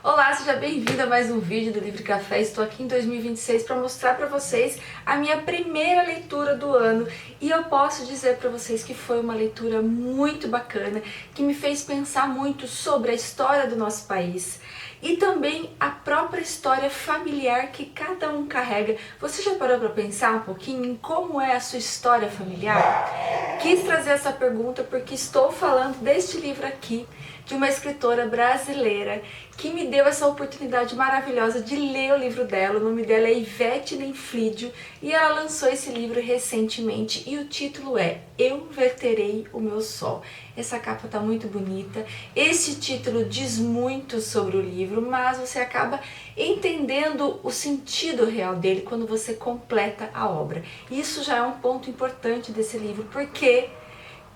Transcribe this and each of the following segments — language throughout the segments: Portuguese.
Olá, seja bem-vindo a mais um vídeo do Livre Café. Estou aqui em 2026 para mostrar para vocês a minha primeira leitura do ano e eu posso dizer para vocês que foi uma leitura muito bacana, que me fez pensar muito sobre a história do nosso país e também a própria história familiar que cada um carrega. Você já parou para pensar um pouquinho em como é a sua história familiar? Quis trazer essa pergunta porque estou falando deste livro aqui, de uma escritora brasileira que me deu essa oportunidade maravilhosa de ler o livro dela. O nome dela é Ivete Lenflidio e ela lançou esse livro recentemente e o título é Eu Verterei o Meu Sol. Essa capa tá muito bonita, esse título diz muito sobre o livro, mas você acaba entendendo o sentido real dele quando você completa a obra. Isso já é um ponto importante desse livro, porque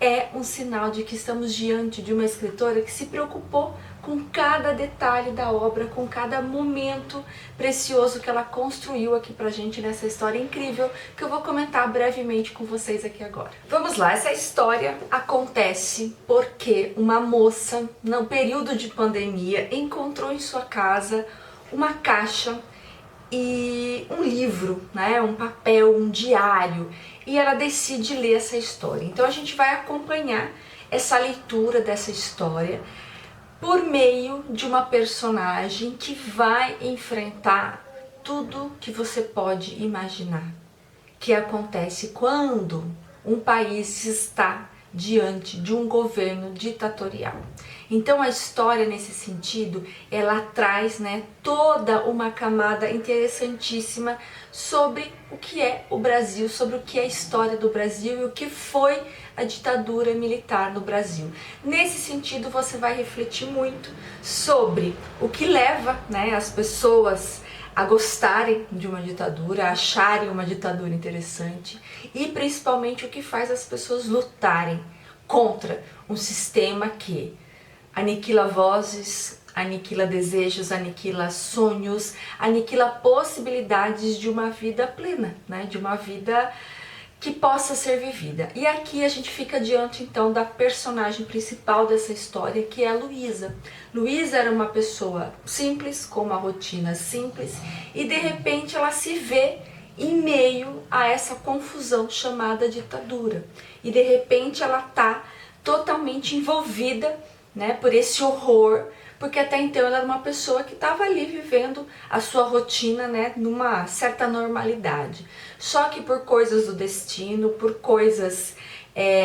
é um sinal de que estamos diante de uma escritora que se preocupou com cada detalhe da obra, com cada momento precioso que ela construiu aqui pra gente nessa história incrível que eu vou comentar brevemente com vocês aqui agora. Vamos lá, essa história acontece porque uma moça, no período de pandemia, encontrou em sua casa uma caixa e um livro, né, um papel, um diário, e ela decide ler essa história. Então a gente vai acompanhar essa leitura dessa história por meio de uma personagem que vai enfrentar tudo que você pode imaginar que acontece quando um país está diante de um governo ditatorial. Então a história nesse sentido, ela traz, toda uma camada interessantíssima sobre o que é o Brasil, sobre o que é a história do Brasil e o que foi a ditadura militar no Brasil. Nesse sentido, você vai refletir muito sobre o que leva, as pessoas a gostarem de uma ditadura, a acharem uma ditadura interessante e principalmente o que faz as pessoas lutarem contra um sistema que aniquila vozes, aniquila desejos, aniquila sonhos, aniquila possibilidades de uma vida plena, de uma vida que possa ser vivida. E aqui a gente fica diante então da personagem principal dessa história, que é a Luísa. Luísa era uma pessoa simples, com uma rotina simples, e de repente ela se vê em meio a essa confusão chamada ditadura. E de repente ela está totalmente envolvida, por esse horror, porque até então ela era uma pessoa que estava ali vivendo a sua rotina, numa certa normalidade. Só que por coisas do destino, por coisas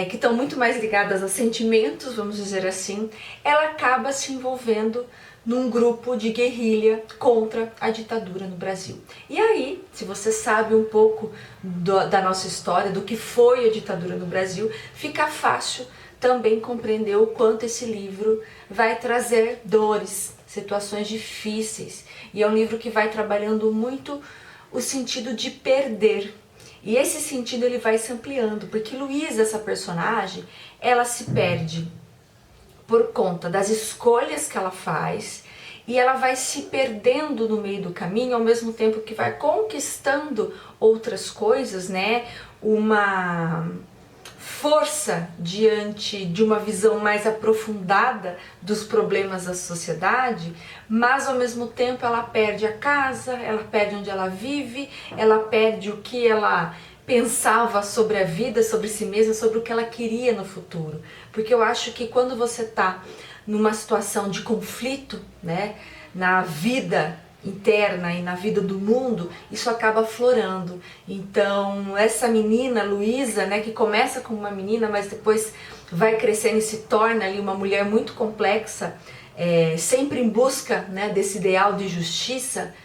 que estão muito mais ligadas a sentimentos, vamos dizer assim, ela acaba se envolvendo num grupo de guerrilha contra a ditadura no Brasil. E aí, se você sabe um pouco da nossa história, do que foi a ditadura no Brasil, fica fácil também compreender o quanto esse livro vai trazer dores, situações difíceis. E é um livro que vai trabalhando muito o sentido de perder. E esse sentido ele vai se ampliando, porque Luísa, essa personagem, ela se perde por conta das escolhas que ela faz e ela vai se perdendo no meio do caminho, ao mesmo tempo que vai conquistando outras coisas, uma força diante de uma visão mais aprofundada dos problemas da sociedade, mas ao mesmo tempo ela perde a casa, ela perde onde ela vive, ela perde o que ela pensava sobre a vida, sobre si mesma, sobre o que ela queria no futuro. Porque eu acho que quando você está numa situação de conflito, na vida interna e na vida do mundo, isso acaba aflorando. Então essa menina, Luísa, que começa como uma menina, mas depois vai crescendo e se torna ali uma mulher muito complexa, sempre em busca desse ideal de justiça,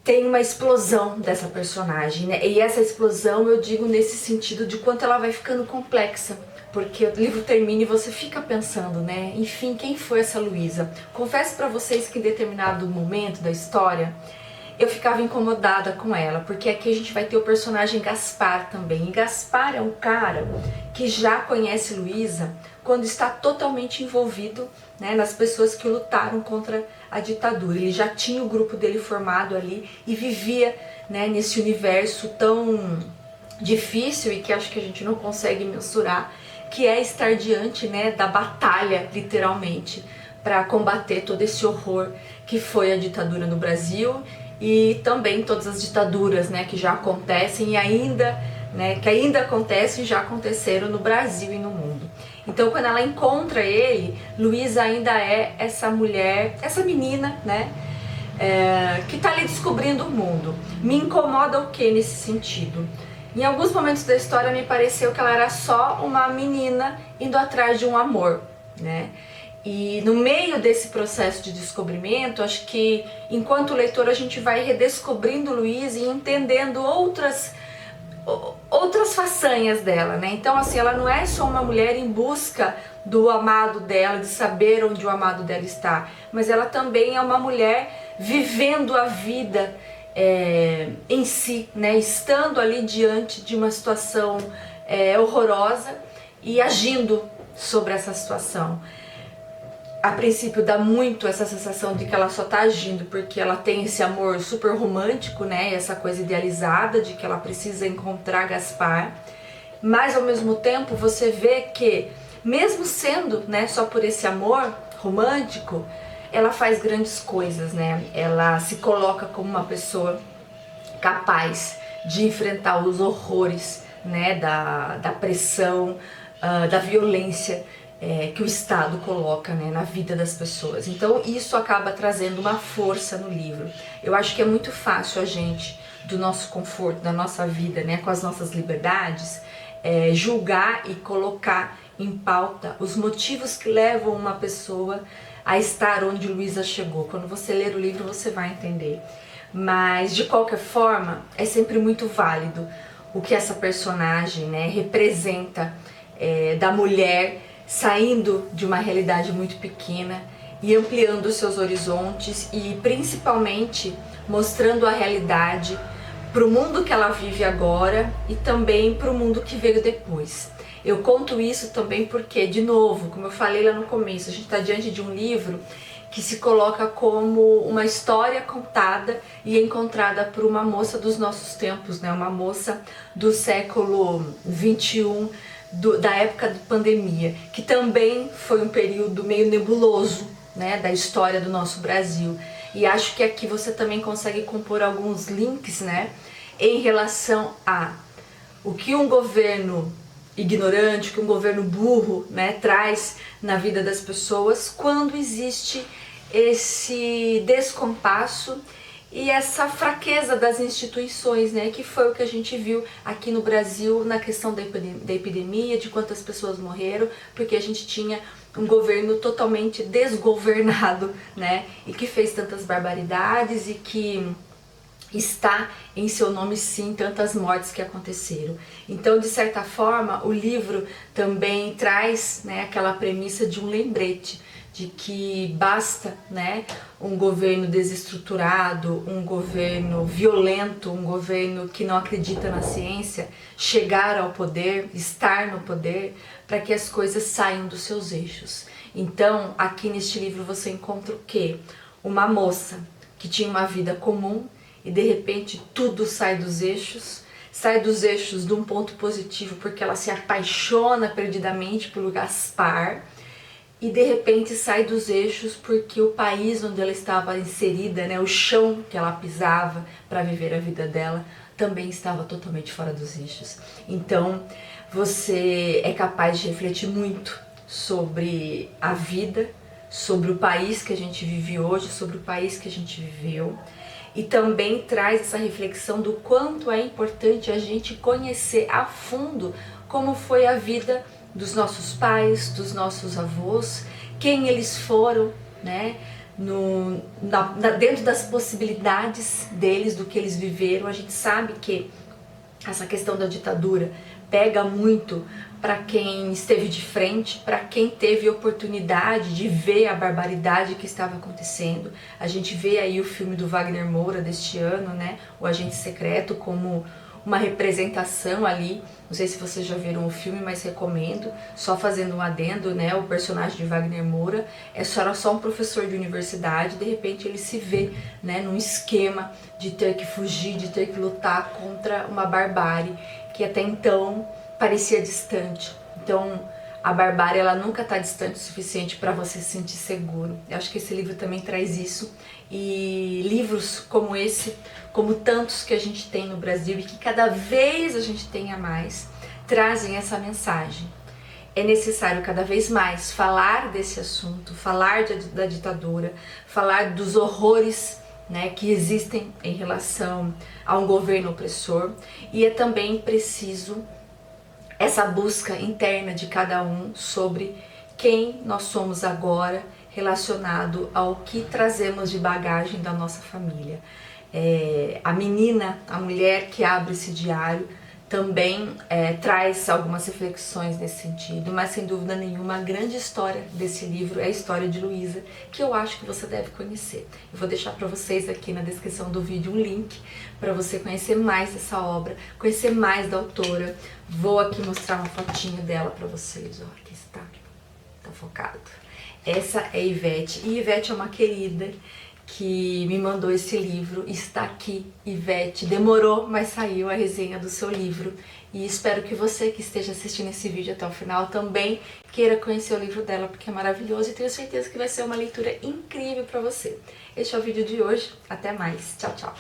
tem uma explosão dessa personagem, e essa explosão eu digo nesse sentido de quanto ela vai ficando complexa, porque o livro termina e você fica pensando, enfim, quem foi essa Luísa? Confesso pra vocês que em determinado momento da história eu ficava incomodada com ela, porque aqui a gente vai ter o personagem Gaspar também, e Gaspar é um cara que já conhece Luísa quando está totalmente envolvido nas pessoas que lutaram contra a ditadura. Ele já tinha o grupo dele formado ali e vivia nesse universo tão difícil e que acho que a gente não consegue mensurar, que é estar diante da batalha, literalmente, para combater todo esse horror que foi a ditadura no Brasil e também todas as ditaduras, né, que já acontecem e ainda, né, que ainda acontecem e já aconteceram no Brasil e no mundo. Então, quando ela encontra ele, Luísa ainda é essa mulher, essa menina, né, que está ali descobrindo o mundo. Me incomoda o que nesse sentido? Em alguns momentos da história me pareceu que ela era só uma menina indo atrás de um amor, né? E no meio desse processo de descobrimento, acho que enquanto leitor a gente vai redescobrindo Luísa e entendendo outras façanhas dela, né? Então, assim, ela não é só uma mulher em busca do amado dela, de saber onde o amado dela está, mas ela também é uma mulher vivendo a vida em si, né? Estando ali diante de uma situação horrorosa e agindo sobre essa situação. A princípio dá muito essa sensação de que ela só tá agindo porque ela tem esse amor super romântico, né? Essa coisa idealizada de que ela precisa encontrar Gaspar. Mas ao mesmo tempo você vê que, mesmo sendo, né, só por esse amor romântico, ela faz grandes coisas, né? Ela se coloca como uma pessoa capaz de enfrentar os horrores, né, da pressão, da violência que o Estado coloca, né, na vida das pessoas. Então isso acaba trazendo uma força no livro. Eu acho que é muito fácil a gente, do nosso conforto, da nossa vida, né, com as nossas liberdades, julgar e colocar em pauta os motivos que levam uma pessoa a estar onde Luísa chegou. Quando você ler o livro você vai entender. Mas de qualquer forma é sempre muito válido o que essa personagem, né, representa da mulher saindo de uma realidade muito pequena e ampliando os seus horizontes e principalmente mostrando a realidade para o mundo que ela vive agora e também para o mundo que veio depois. Eu conto isso também porque, de novo, como eu falei lá no começo, a gente está diante de um livro que se coloca como uma história contada e encontrada por uma moça dos nossos tempos, né? Uma moça do século 21, da época de pandemia, que também foi um período meio nebuloso, né, da história do nosso Brasil. E acho que aqui você também consegue compor alguns links, né, em relação a o que um governo ignorante, o que um governo burro, né, traz na vida das pessoas quando existe esse descompasso e essa fraqueza das instituições, né, que foi o que a gente viu aqui no Brasil na questão da epidemia, de quantas pessoas morreram, porque a gente tinha um governo totalmente desgovernado, né, e que fez tantas barbaridades e que está em seu nome sim tantas mortes que aconteceram. Então, de certa forma, o livro também traz, né, aquela premissa de um lembrete de que basta, né, um governo desestruturado, um governo violento, um governo que não acredita na ciência, chegar ao poder, estar no poder, para que as coisas saiam dos seus eixos. Então, aqui neste livro você encontra o quê? Uma moça que tinha uma vida comum e de repente tudo sai dos eixos de um ponto positivo porque ela se apaixona perdidamente pelo Gaspar, e de repente sai dos eixos porque o país onde ela estava inserida, né, o chão que ela pisava para viver a vida dela, também estava totalmente fora dos eixos. Então você é capaz de refletir muito sobre a vida, sobre o país que a gente vive hoje, sobre o país que a gente viveu, e também traz essa reflexão do quanto é importante a gente conhecer a fundo como foi a vida dos nossos pais, dos nossos avós, quem eles foram, né? Dentro das possibilidades deles, do que eles viveram. A gente sabe que essa questão da ditadura pega muito para quem esteve de frente, para quem teve oportunidade de ver a barbaridade que estava acontecendo. A gente vê aí o filme do Wagner Moura deste ano, né? O Agente Secreto, como uma representação ali. Não sei se vocês já viram o filme, mas recomendo. Só fazendo um adendo, né? O personagem de Wagner Moura era só um professor de universidade, de repente ele se vê, né, num esquema de ter que fugir, de ter que lutar contra uma barbárie que até então parecia distante. Então A barbárie, ela nunca está distante o suficiente para você se sentir seguro. Eu acho que esse livro também traz isso. E livros como esse, como tantos que a gente tem no Brasil e que cada vez a gente tenha mais, trazem essa mensagem. É necessário cada vez mais falar desse assunto, falar da ditadura, falar dos horrores, né, que existem em relação a um governo opressor, e é também preciso essa busca interna de cada um sobre quem nós somos agora, relacionado ao que trazemos de bagagem da nossa família. A menina, a mulher que abre esse diário, também traz algumas reflexões nesse sentido, mas sem dúvida nenhuma a grande história desse livro é a história de Luísa, que eu acho que você deve conhecer. Eu vou deixar para vocês aqui na descrição do vídeo um link para você conhecer mais dessa obra, conhecer mais da autora. Vou aqui mostrar uma fotinho dela para vocês, ó, aqui está, tá focado. Essa é Ivete, e Ivete é uma querida que me mandou esse livro. Está aqui, Ivete, demorou, mas saiu a resenha do seu livro, e espero que você que esteja assistindo esse vídeo até o final também queira conhecer o livro dela, porque é maravilhoso e tenho certeza que vai ser uma leitura incrível para você. Este é o vídeo de hoje, até mais, tchau, tchau!